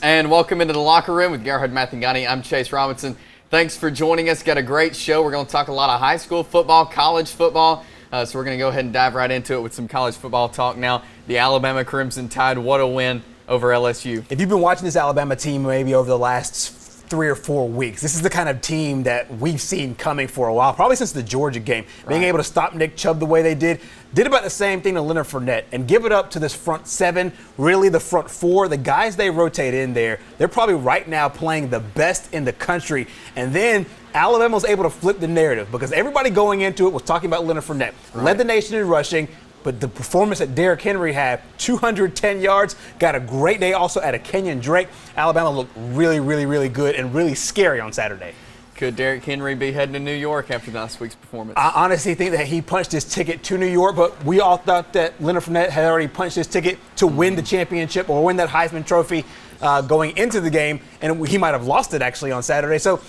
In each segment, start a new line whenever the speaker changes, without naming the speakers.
And welcome into the locker room with Gerhard Mathangani. I'm Chase Robinson. Thanks for joining us. Got a great show. We're going to talk a lot of high school football, college football. So we're going to go ahead and dive right into it with some college football talk now. The Alabama Crimson Tide, what a win over LSU.
If you've been watching this Alabama team maybe over the last 3 or 4 weeks, this is the kind of team that we've seen coming for a while, probably since the Georgia game. Being able to stop Nick Chubb the way they did about the same thing to Leonard Fournette and give it up to this front seven, really the front four. The guys they rotate in there, they're probably right now playing the best in the country. And then Alabama was able to flip the narrative because everybody going into it was talking about Leonard Fournette. Led the nation in rushing. But the performance that Derrick Henry had, 210 yards, got a great day also out of Kenyon Drake. Alabama looked really good and really scary on Saturday.
Could Derrick Henry be heading to New York after last week's performance?
I honestly think that he punched his ticket to New York, but we all thought that Leonard Fournette had already punched his ticket to win the championship or win that Heisman Trophy going into the game, and he might have lost it actually on Saturday. So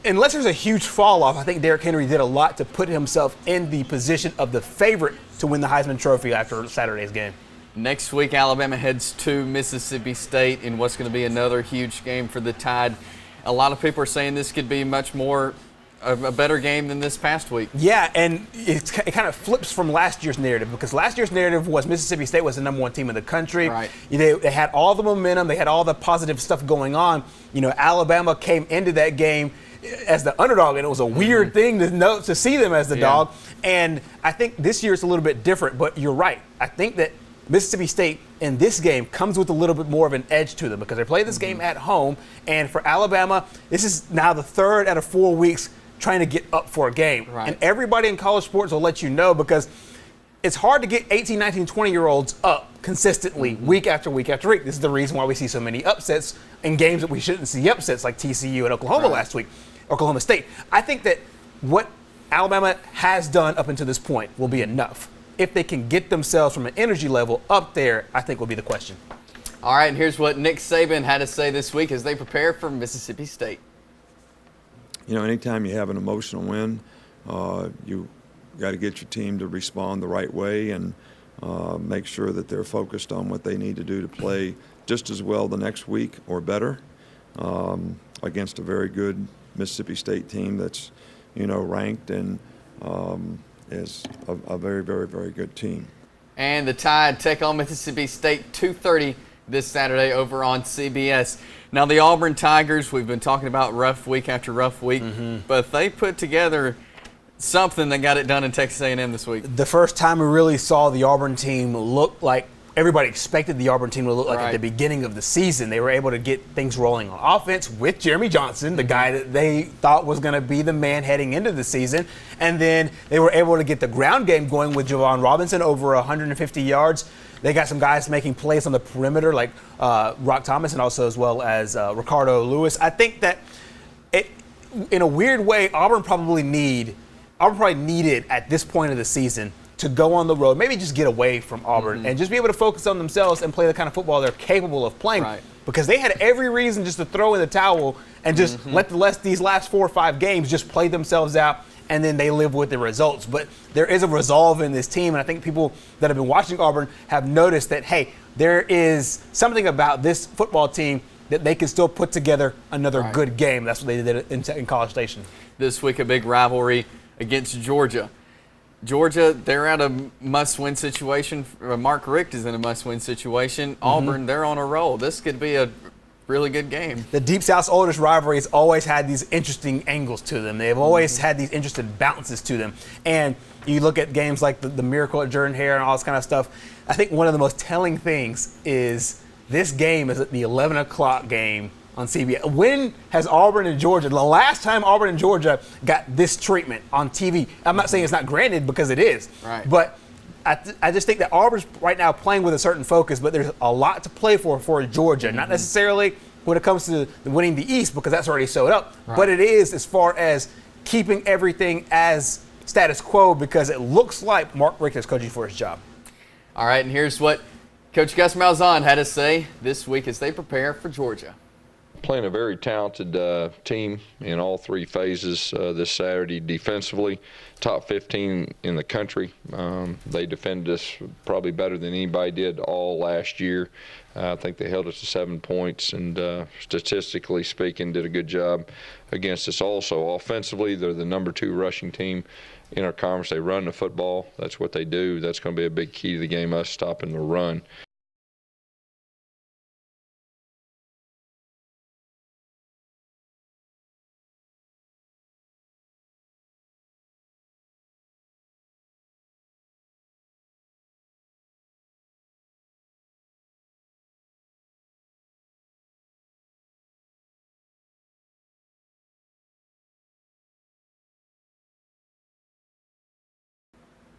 unless there's a huge fall off, I think Derrick Henry did a lot to put himself in the position of the favorite to win the Heisman Trophy after Saturday's game.
Next week, Alabama heads to Mississippi State in what's going to be another huge game for the Tide. A lot of people are saying this could be much more of a better game than this past week.
Yeah, and it kind of flips from last year's narrative because last year's narrative was Mississippi State was the number one team in the country.
Right.
They had all the momentum. They had all the positive stuff going on. You know, Alabama came into that game as the underdog, and it was a weird thing to see them as the dog. And I think this year it's a little bit different, but you're right. I think that Mississippi State in this game comes with a little bit more of an edge to them because they play this game at home. And for Alabama, this is now the third out of 4 weeks trying to get up for a game.
Right.
And everybody in college sports will let you know because it's hard to get 18, 19, 20-year-olds up consistently week after week after week. This is the reason why we see so many upsets in games that we shouldn't see upsets like TCU and Oklahoma last week, Oklahoma State. I think that what Alabama has done up until this point will be enough. If they can get themselves from an energy level up there, I think will be the question.
All right, and here's what Nick Saban had to say this week as they prepare for Mississippi State.
You know, anytime you have an emotional win, you got to get your team to respond the right way and make sure that they're focused on what they need to do to play just as well the next week or better against a very good Mississippi State team that's, you know, ranked and is a very good team.
And the Tide take on Mississippi State 2:30 this Saturday over on CBS. Now the Auburn Tigers, we've been talking about rough week after rough week, but they put together something that got it done in Texas A&M this week.
The first time we really saw the Auburn team look like everybody expected the Auburn team to look like at the beginning of the season. They were able to get things rolling on offense with Jeremy Johnson, the guy that they thought was going to be the man heading into the season. And then they were able to get the ground game going with Javon Robinson over 150 yards. They got some guys making plays on the perimeter like Rock Thomas and also as well as Ricardo Lewis. I think that in a weird way, Auburn probably needed at this point of the season to go on the road, maybe just get away from Auburn and just be able to focus on themselves and play the kind of football they're capable of playing. Because they had every reason just to throw in the towel and just let these last 4 or 5 games just play themselves out, and then they live with the results. But there is a resolve in this team, and I think people that have been watching Auburn have noticed that, hey, there is something about this football team that they can still put together another good game. That's what they did in College Station.
This week, a big rivalry against Georgia. Georgia, they're at a must-win situation. Mark Richt is in a must-win situation. Auburn, they're on a roll. This could be a really good game.
The Deep South's oldest rivalry has always had these interesting angles to them. They've always had these interesting bounces to them. And you look at games like the Miracle at Jordan-Hare and all this kind of stuff. I think one of the most telling things is this game is at the 11 o'clock game on CBS. When has Auburn and Georgia, the last time Auburn and Georgia got this treatment on TV? I'm not saying it's not granted because it is. But I just think that Auburn's right now playing with a certain focus, but there's a lot to play for Georgia. Not necessarily when it comes to winning the East because that's already sewed up, but it is as far as keeping everything as status quo because it looks like Mark Richt is coaching for his job.
All right, and here's what Coach Gus Malzahn had to say this week as they prepare for Georgia.
playing a very talented team in all three phases this Saturday defensively. Top 15 in the country. They defended us probably better than anybody did all last year. I think they held us to 7 points, and statistically speaking, did a good job against us also. Offensively, they're the #2 rushing team in our conference. They run the football. That's what they do. That's going to be a big key to the game, us stopping the run.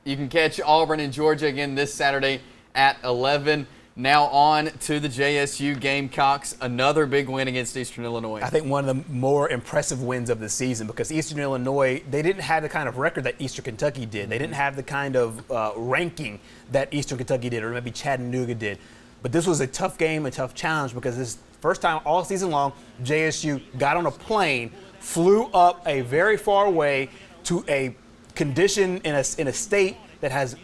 You can catch Auburn and Georgia again this Saturday at 11. Now on to the JSU Gamecocks. Another big win against Eastern Illinois.
I think one of the more impressive wins of the season, because Eastern Illinois, they didn't have the kind of record that Eastern Kentucky did. They didn't have the kind of ranking that Eastern Kentucky did, or maybe Chattanooga did. But this was a tough game, a tough challenge, because this first time all season long, JSU got on a plane, flew up a very far way to a condition in a state that has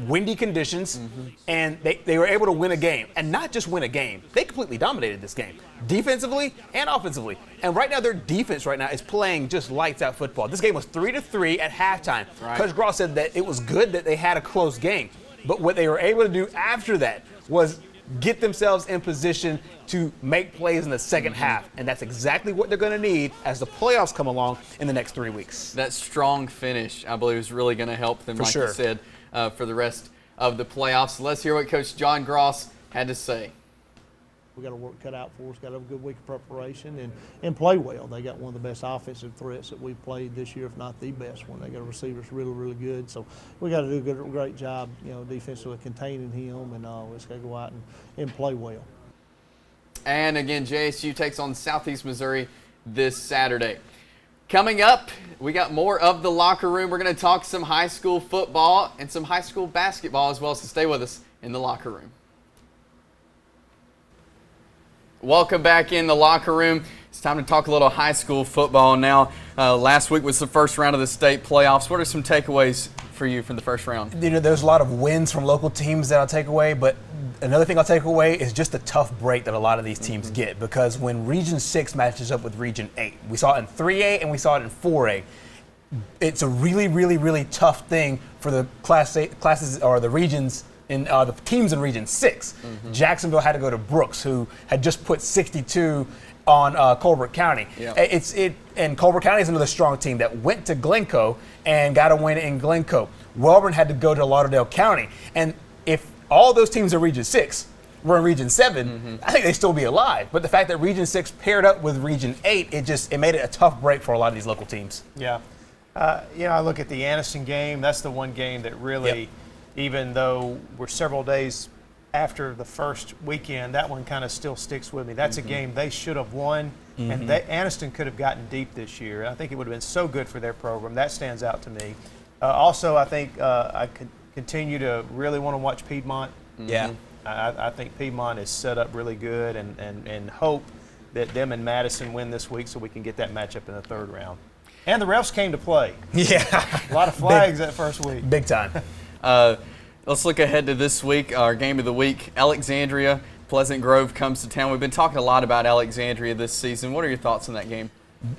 windy conditions, and they were able to win a game. And not just win a game, they completely dominated this game, defensively and offensively. And right now their defense right now is playing just lights out football. This game was 3-3 at halftime.
Right.
Coach Gross said that it was good that they had a close game, but what they were able to do after that was get themselves in position to make plays in the second half. And that's exactly what they're going to need as the playoffs come along in the next 3 weeks.
That strong finish, I believe, is really going to help them,
For
like
sure.
you said, for the rest of the playoffs. Let's hear what Coach John Gross had to say.
We got a work cut out for us, got to have a good week of preparation and play well. They got one of the best offensive threats that we've played this year, if not the best one. They got receivers really, really good. So we got to do a great job, defensively containing him, and we just got to go out and play well.
And again, JSU takes on Southeast Missouri this Saturday. Coming up, we got more of the locker room. We're going to talk some high school football and some high school basketball as well, so stay with us in the locker room. Welcome back in the locker room. It's time to talk a little high school football now. Last week was the first round of the state playoffs. What are some takeaways for you from the first round?
There's a lot of wins from local teams that I'll take away, but another thing I'll take away is just the tough break that a lot of these teams get, because when Region 6 matches up with Region 8, we saw it in 3A and we saw it in 4A. It's a really, really, really tough thing for the classes or the regions in the teams in Region 6. Jacksonville had to go to Brooks, who had just put 62 on Colbert County.
Yeah.
And Colbert County is another strong team that went to Glencoe and got a win in Glencoe. Welborn had to go to Lauderdale County. And if all those teams in Region 6 were in Region 7, I think they'd still be alive. But the fact that Region 6 paired up with Region 8, it made it a tough break for a lot of these local teams.
Yeah. I look at the Anniston game. That's the one game that really, even though we're several days after the first weekend, that one kind of still sticks with me. That's a game they should have won, and Anniston could have gotten deep this year. I think it would have been so good for their program. That stands out to me. Also, I think I could continue to really want to watch Piedmont.
Yeah.
I think Piedmont is set up really good, and hope that them and Madison win this week so we can get that matchup in the third round. And the refs came to play.
Yeah.
A lot of flags that first week.
Big time.
Let's look ahead to this week, our game of the week. Alexandria, Pleasant Grove comes to town. We've been talking a lot about Alexandria this season. What are your thoughts on that game?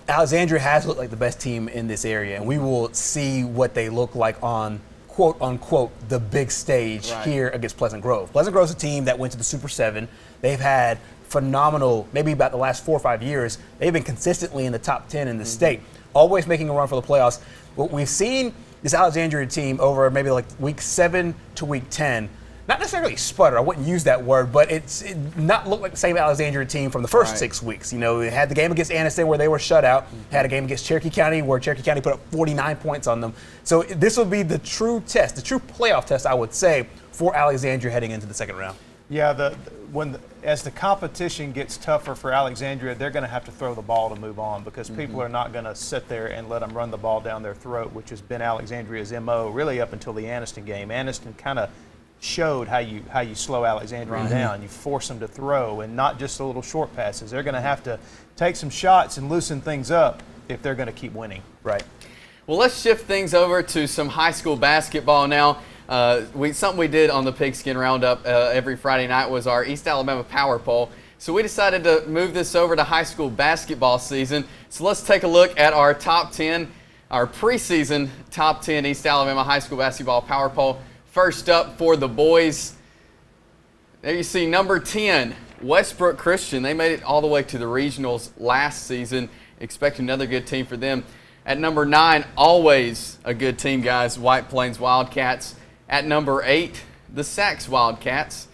Alexandria has looked like the best team in this area, and we will see what they look like on quote unquote the big stage here against Pleasant Grove. Pleasant Grove's a team that went to the Super 7. They've had phenomenal, maybe about the last 4 or 5 years, they've been consistently in the top 10 in the state, always making a run for the playoffs. But we've seen this Alexandria team over maybe like week 7 to week 10, not necessarily sputter, I wouldn't use that word, but it not look like the same Alexandria team from the first 6 weeks. They had the game against Anniston where they were shut out, had a game against Cherokee County where Cherokee County put up 49 points on them. So this will be the true test, the true playoff test, I would say, for Alexandria heading into the second round.
Yeah, as the competition gets tougher for Alexandria, they're going to have to throw the ball to move on, because people are not going to sit there and let them run the ball down their throat, which has been Alexandria's MO really up until the Anniston game. Anniston kind of showed how you slow Alexandria down. You force them to throw and not just the little short passes. They're going to have to take some shots and loosen things up if they're going to keep winning.
Right.
Well, let's shift things over to some high school basketball now. Something we did on the Pigskin Roundup every Friday night was our East Alabama Power Poll. So we decided to move this over to high school basketball season. So let's take a look at our top 10, our preseason top 10 East Alabama high school basketball Power Poll. First up for the boys, there you see number 10, Westbrook Christian. They made it all the way to the regionals last season. Expect another good team for them. At number 9, always a good team, guys, White Plains Wildcats. At number 8, the Sacs Wildcats.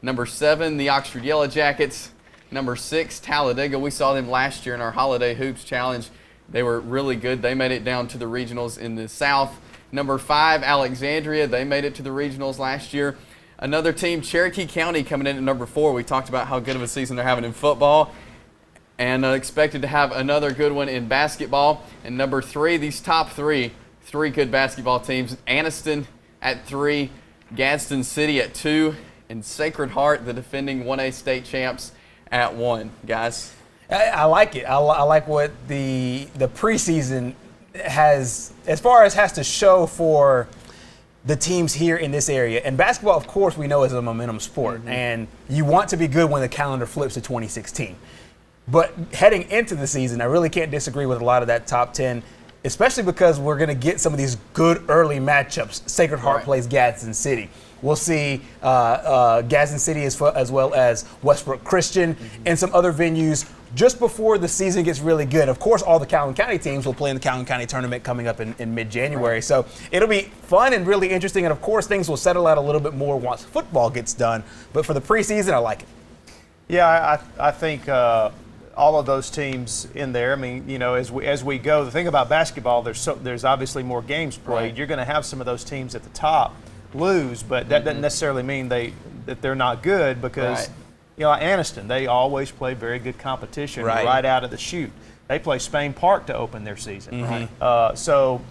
Number 7, the Oxford Yellow Jackets. Number 6, Talladega. We saw them last year in our Holiday Hoops Challenge. They were really good. They made it down to the regionals in the South. Number 5, Alexandria. They made it to the regionals last year. Another team, Cherokee County, coming in at number 4. We talked about how good of a season they're having in football, and expected to have another good one in basketball. And number 3, these top three good basketball teams. Anniston at 3, Gadsden City at 2, and Sacred Heart, the defending 1A state champs, at 1. Guys?
I like it. I like what the preseason has, as far as has to show for the teams here in this area. And basketball, of course, we know is a momentum sport. And you want to be good when the calendar flips to 2016. But heading into the season, I really can't disagree with a lot of that top 10, especially because we're going to get some of these good early matchups. Sacred Heart plays Gadsden City. We'll see Gadsden City as well as Westbrook Christian and some other venues just before the season gets really good. Of course, all the Calhoun County teams will play in the Calhoun County tournament coming up in mid-January. So it'll be fun and really interesting. And, of course, things will settle out a little bit more once football gets done. But for the preseason, I like it.
Yeah, I think all of those teams in there. I mean, you know, as we go, the thing about basketball, there's obviously more games played.
Right.
You're going to have some of those teams at the top lose, but that doesn't necessarily mean that they're not good, because you know, Anniston, they always play very good competition right out of the chute. They play Spain Park to open their season. So,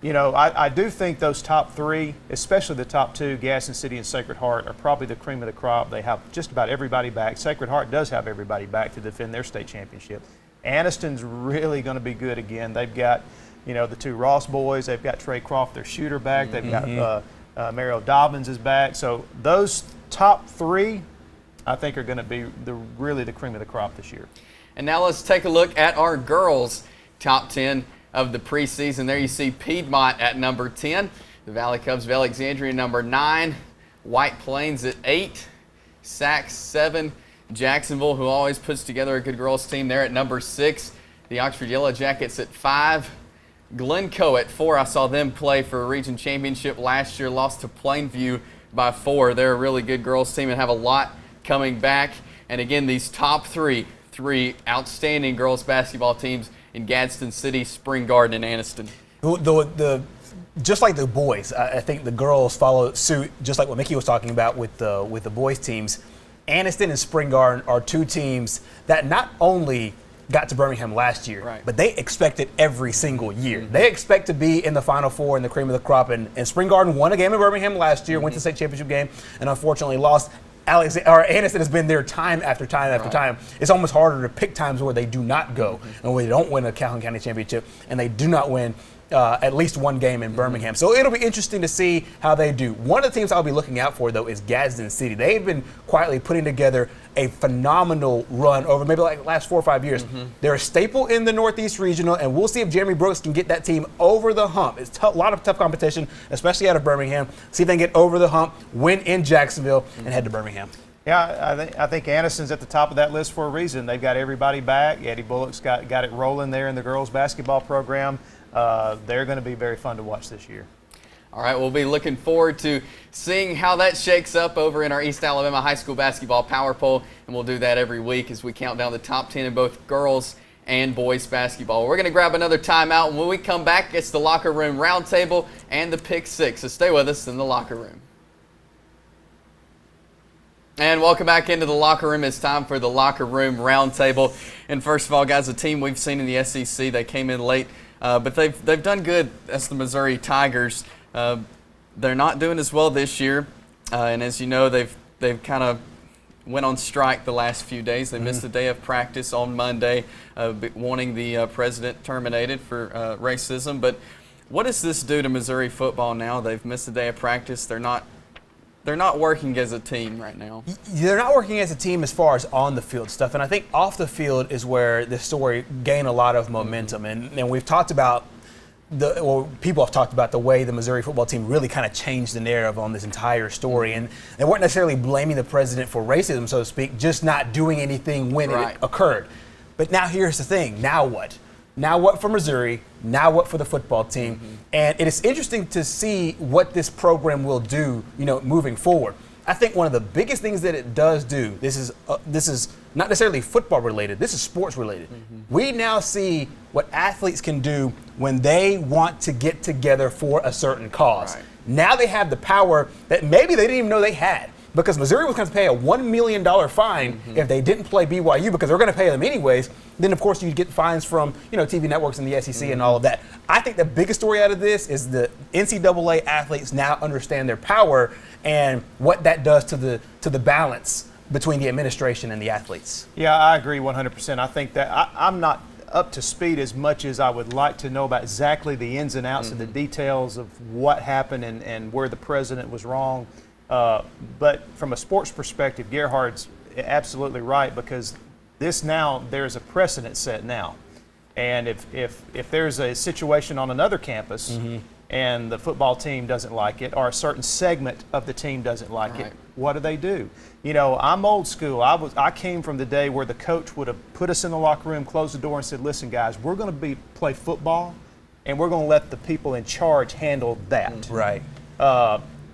you know, I do think those top 3, especially the top 2, Gadsden City and Sacred Heart, are probably the cream of the crop. They have just about everybody back. Sacred Heart does have everybody back to defend their state championship. Anniston's really going to be good again. They've got, you know, the 2 Ross boys. They've got Trey Croft, their shooter, back. They've got Mario Dobbins is back. So those top 3, I think, are going to be really the cream of the crop this year.
And now let's take a look at our girls' top 10 of the preseason. There you see Piedmont at number 10, the Valley Cubs of Alexandria number 9, White Plains at 8, Sacs 7, Jacksonville, who always puts together a good girls team, there at number 6, the Oxford Yellow Jackets at 5, Glencoe at 4. I saw them play for a region championship last year, lost to Plainview by 4. They're a really good girls team and have a lot coming back. And again, these top three outstanding girls basketball teams in Gadsden City, Spring Garden, and Anniston.
Just like the boys, I think the girls follow suit, just like what Mickey was talking about with the boys teams. Anniston and Spring Garden are 2 teams that not only got to Birmingham last year, but they expect it every single year. They expect to be in the Final Four and the cream of the crop. And Spring Garden won a game in Birmingham last year, went to the state championship game, and unfortunately lost. Anniston has been there time after time after time. It's almost harder to pick times where they do not go and where they don't win a Calhoun County championship and they do not win at least one game in Birmingham. So it'll be interesting to see how they do. One of the teams I'll be looking out for, though, is Gadsden City. They've been quietly putting together a phenomenal run over maybe like the last 4 or 5 years. They're a staple in the Northeast Regional, and we'll see if Jeremy Brooks can get that team over the hump. It's a lot of tough competition, especially out of Birmingham. See if they can get over the hump, win in Jacksonville, and head to Birmingham.
Yeah, I think Anniston's at the top of that list for a reason. They've got everybody back. Eddie Bullock's got it rolling there in the girls basketball program. They're going to be very fun to watch this year.
All right, we'll be looking forward to seeing how that shakes up over in our East Alabama High School Basketball Power Poll, and we'll do that every week as we count down the top 10 in both girls and boys basketball. We're going to grab another timeout, and when we come back, it's the Locker Room Roundtable and the Pick 6. So stay with us in the locker room. And welcome back into the locker room. It's time for the Locker Room Roundtable. And first of all, guys, a team we've seen in the SEC, they came in late, but they've done good. That's the Missouri Tigers. They're not doing as well this year. And as you know, they've kind of went on strike the last few days. They missed a day of practice on Monday, wanting the president terminated for racism. But what does this do to Missouri football now? They've missed a day of practice. They're not working as a team right now.
They're not working as a team as far as on the field stuff. And I think off the field is where this story gained a lot of momentum. And we've talked about people have talked about the way the Missouri football team really kind of changed the narrative on this entire story. And they weren't necessarily blaming the president for racism, so to speak, just not doing anything when it occurred. But now here's the thing. Now what? Now what for Missouri? Now what for the football team? And it is interesting to see what this program will do, moving forward. I think one of the biggest things that it does do, this is not necessarily football related, this is sports related. We now see what athletes can do when they want to get together for a certain cause. Now they have the power that maybe they didn't even know they had. Because Missouri was going to pay a $1 million fine if they didn't play BYU, because they're going to pay them anyways. Then, of course, you get fines from TV networks and the SEC and all of that. I think the biggest story out of this is the NCAA athletes now understand their power and what that does to the balance between the administration and the athletes.
Yeah, I agree 100%. I think that I'm not up to speed as much as I would like to know about exactly the ins and outs and the details of what happened and where the president was wrong. But from a sports perspective, Gerhard's absolutely right, because there's a precedent set now. And if there's a situation on another campus and the football team doesn't like it, or a certain segment of the team doesn't like it, what do? I'm old school. I came from the day where the coach would have put us in the locker room, closed the door, and said, "Listen, guys, we're going to play football, and we're going to let the people in charge handle that."
Right.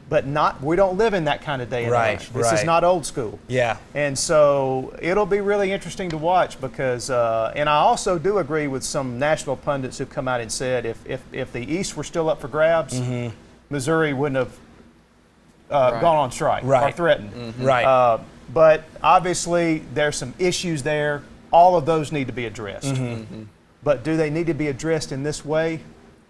But we don't live in that kind of day and age. This is not old school.
Yeah.
And so it'll be really interesting to watch because, and I also do agree with some national pundits who've come out and said if the East were still up for grabs, Missouri wouldn't have gone on strike or threatened.
Right.
But obviously there's some issues there. All of those need to be addressed. But do they need to be addressed in this way?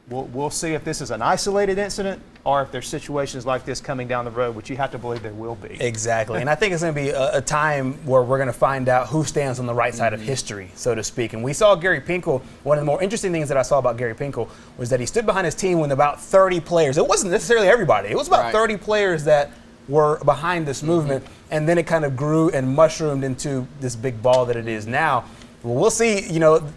We'll see if this is an isolated incident or if there's situations like this coming down the road, which you have to believe there will be.
Exactly. And I think it's going to be a time where we're going to find out who stands on the right side of history, so to speak. And we saw Gary Pinkel. One of the more interesting things that I saw about Gary Pinkel was that he stood behind his team when about 30 players, it wasn't necessarily everybody, it was about 30 players that were behind this movement. And then it kind of grew and mushroomed into this big ball that it is now. Well, we'll see,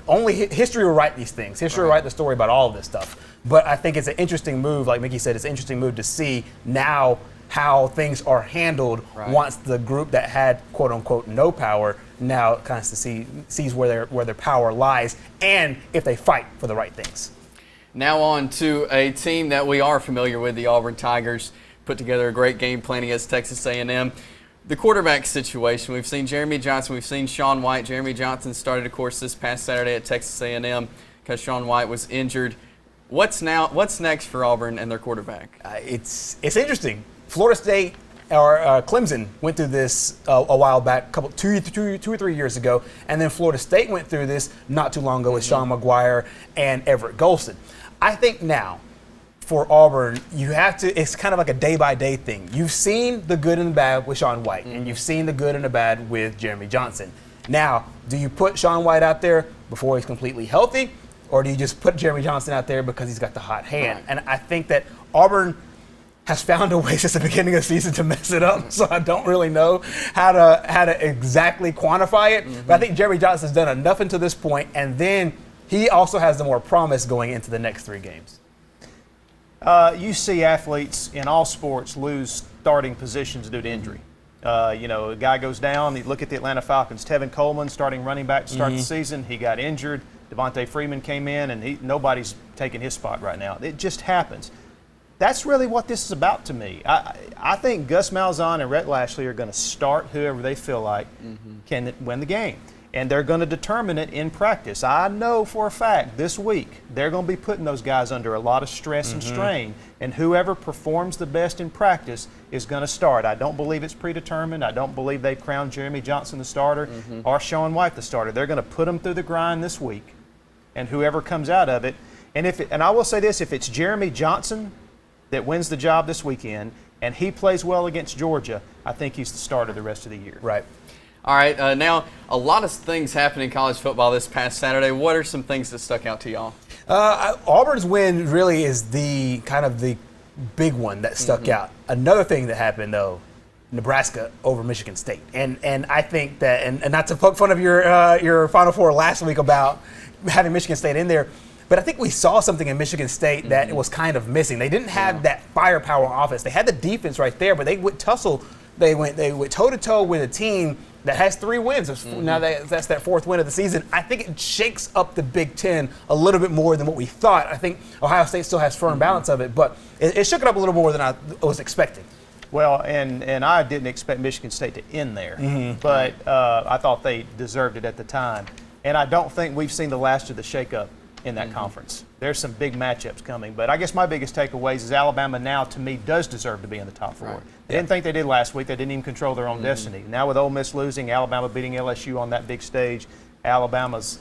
only history will write these things. History will write the story about all of this stuff. But I think it's an interesting move, like Mickey said, it's an interesting move to see now how things are handled once the group that had, quote unquote, no power now kind of sees where their power lies and if they fight for the right things.
Now on to a team that we are familiar with, the Auburn Tigers. Put together a great game plan against Texas A&M. The quarterback situation, we've seen Jeremy Johnson, we've seen Sean White. Jeremy Johnson started, of course, this past Saturday at Texas A&M because Sean White was injured. What's next for Auburn and their quarterback?
It's interesting. Florida State or Clemson went through this a while back, two or 3 years ago, and then Florida State went through this not too long ago with Sean McGuire and Everett Golson. I think now, for Auburn, it's kind of like a day-by-day thing. You've seen the good and the bad with Sean White, and you've seen the good and the bad with Jeremy Johnson. Now, do you put Sean White out there before he's completely healthy, or do you just put Jeremy Johnson out there because he's got the hot hand? And I think that Auburn has found a way since the beginning of the season to mess it up, so I don't really know how to exactly quantify it. But I think Jeremy Johnson's done enough until this point, and then he also has the more promise going into the next 3 games.
You see athletes in all sports lose starting positions due to injury. A guy goes down. You look at the Atlanta Falcons. Tevin Coleman, starting running back to start the season, he got injured. Devontae Freeman came in, and nobody's taking his spot right now. It just happens. That's really what this is about to me. I think Gus Malzahn and Rhett Lashley are going to start whoever they feel like can win the game. And they're going to determine it in practice. I know for a fact this week they're going to be putting those guys under a lot of stress and strain, and whoever performs the best in practice is going to start. I don't believe it's predetermined. I don't believe they've crowned Jeremy Johnson the starter or Sean White the starter. They're going to put them through the grind this week, and whoever comes out of it. And I will say this, if it's Jeremy Johnson that wins the job this weekend, and he plays well against Georgia, I think he's the starter the rest of the year.
Right.
All right, now a lot of things happened in college football this past Saturday. What are some things that stuck out to y'all?
Auburn's win really is the kind of the big one that stuck out. Another thing that happened, though, Nebraska over Michigan State. And I think that, and not to poke fun of your Final Four last week about having Michigan State in there, but I think we saw something in Michigan State that was kind of missing. They didn't have that firepower on offense. They had the defense right there, but they would tussle. They went toe-to-toe with a team that has 3 wins. Now that's that 4th win of the season. I think it shakes up the Big Ten a little bit more than what we thought. I think Ohio State still has firm balance of it, but it shook it up a little more than I was expecting.
Well, and I didn't expect Michigan State to end there, but I thought they deserved it at the time. And I don't think we've seen the last of the shakeup in that conference. There's some big matchups coming, but I guess my biggest takeaways is Alabama now, to me, does deserve to be in the top 4.
Right.
They didn't think they did last week. They didn't even control their own destiny. Now with Ole Miss losing, Alabama beating LSU on that big stage, Alabama's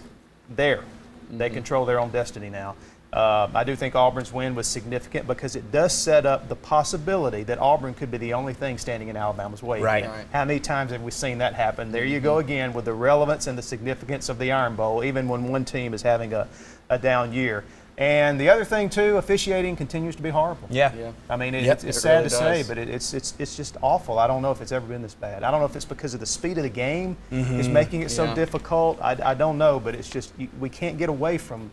there. They control their own destiny now. I do think Auburn's win was significant because it does set up the possibility that Auburn could be the only thing standing in Alabama's way.
Right.
Again. How many times have we seen that happen? There you go again with the relevance and the significance of the Iron Bowl, even when one team is having a down year. And the other thing, too, officiating continues to be horrible.
Yeah.
I mean,
Yep.
it's
It
sad
really
to say,
does.
but it's just awful. I don't know if it's ever been this bad. I don't know if it's because of the speed of the game is making it so
Yeah.
difficult. I don't know, but it's just we can't get away from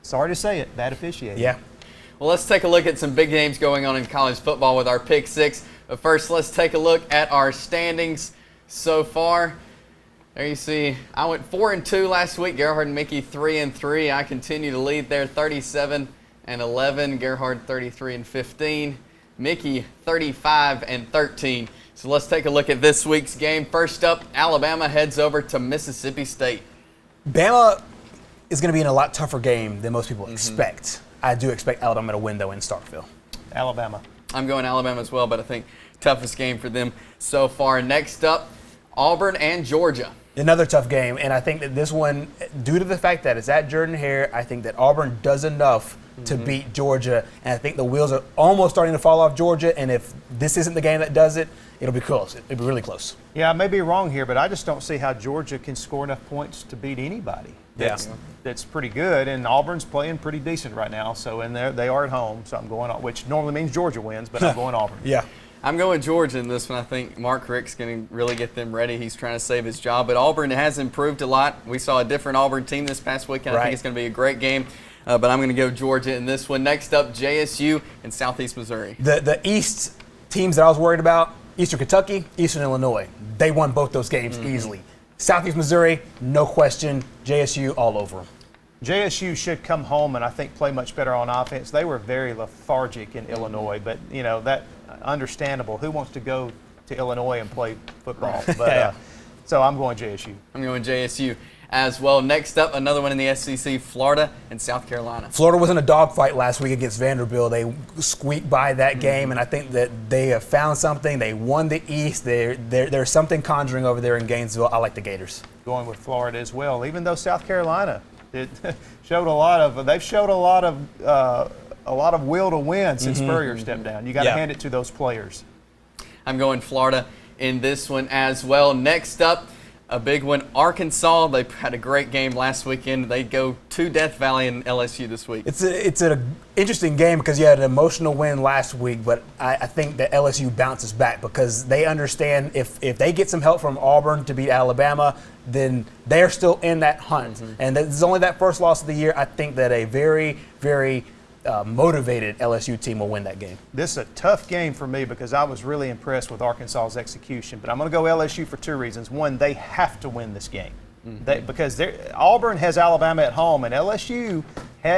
sorry to say it, bad officiating.
Yeah.
Well, let's take a look at some big games going on in college football with our Pick 6. But first, let's take a look at our standings so far. There you see, I went 4-2 last week. Gerhard and Mickey 3-3. I continue to lead there, 37-11. Gerhard 33-15. Mickey 35-13. So let's take a look at this week's game. First up, Alabama heads over to Mississippi State.
Bama is going to be in a lot tougher game than most people expect. I do expect Alabama to win, though, in Starkville.
Alabama.
I'm going Alabama as well, but I think toughest game for them so far. Next up, Auburn and Georgia.
Another tough game, and I think that this one, due to the fact that it's at Jordan-Hare, I think that Auburn does enough to beat Georgia, and I think the wheels are almost starting to fall off Georgia, and if this isn't the game that does it, it'll be close. It'll be really close.
Yeah, I may be wrong here, but I just don't see how Georgia can score enough points to beat anybody. That's pretty good, and Auburn's playing pretty decent right now. So, and they are at home, so I'm going, which normally means Georgia wins, but I'm going Auburn.
Yeah.
I'm going Georgia in this one. I think Mark Richt's going to really get them ready. He's trying to save his job. But Auburn has improved a lot. We saw a different Auburn team this past weekend. I think it's going to be a great game. But I'm going to go Georgia in this one. Next up, JSU and Southeast Missouri.
The East teams that I was worried about, Eastern Kentucky, Eastern Illinois, they won both those games easily. Southeast Missouri, no question. JSU all over them.
JSU should come home and I think play much better on offense. They were very lethargic in Illinois, but you know that understandable. Who wants to go to Illinois and play football? But so I'm going JSU.
I'm going JSU as well. Next up, another one in the SEC, Florida and South Carolina.
Florida was in a dogfight last week against Vanderbilt. They squeaked by that game, and I think that they have found something. They won the East. There's something conjuring over there in Gainesville. I like the Gators.
Going with Florida as well, even though South Carolina showed a lot of will to win since Spurrier stepped down. You got to hand it to those players.
I'm going Florida in this one as well. Next up, a big one, Arkansas. They had a great game last weekend. They go to Death Valley and LSU this week.
It's an interesting game because you had an emotional win last week, but I think that LSU bounces back because they understand if they get some help from Auburn to beat Alabama, then they're still in that hunt. And this is only that first loss of the year. I think that a very, very motivated LSU team will win that game.
This is a tough game for me because I was really impressed with Arkansas's execution. But I'm going to go LSU for two reasons. One, they have to win this game because Auburn has Alabama at home, and LSU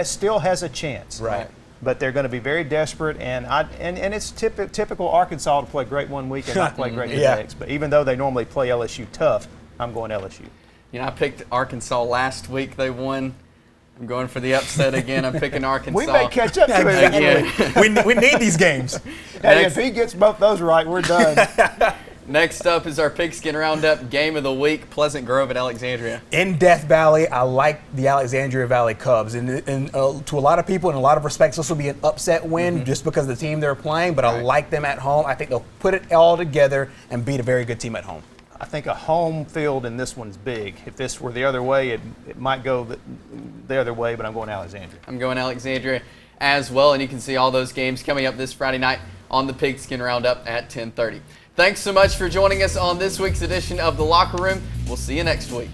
still has a chance.
Right.
But they're going to be very desperate, and it's typical Arkansas to play great one week and not play great the next. But even though they normally play LSU tough, I'm going LSU.
You know, I picked Arkansas last week. They won. I'm going for the upset again. I'm picking Arkansas.
We may catch up to it
again.
we need these games.
And if he gets both those right, we're done.
Next up is our Pigskin Roundup Game of the Week, Pleasant Grove at Alexandria.
In Death Valley, I like the Alexandria Valley Cubs. And to a lot of people, in a lot of respects, this will be an upset win just because of the team they're playing. But I like them at home. I think they'll put it all together and beat a very good team at home.
I think a home field in this one's big. If this were the other way, it might go the other way, but I'm going Alexandria.
I'm going Alexandria as well, and you can see all those games coming up this Friday night on the Pigskin Roundup at 10:30. Thanks so much for joining us on this week's edition of The Locker Room. We'll see you next week.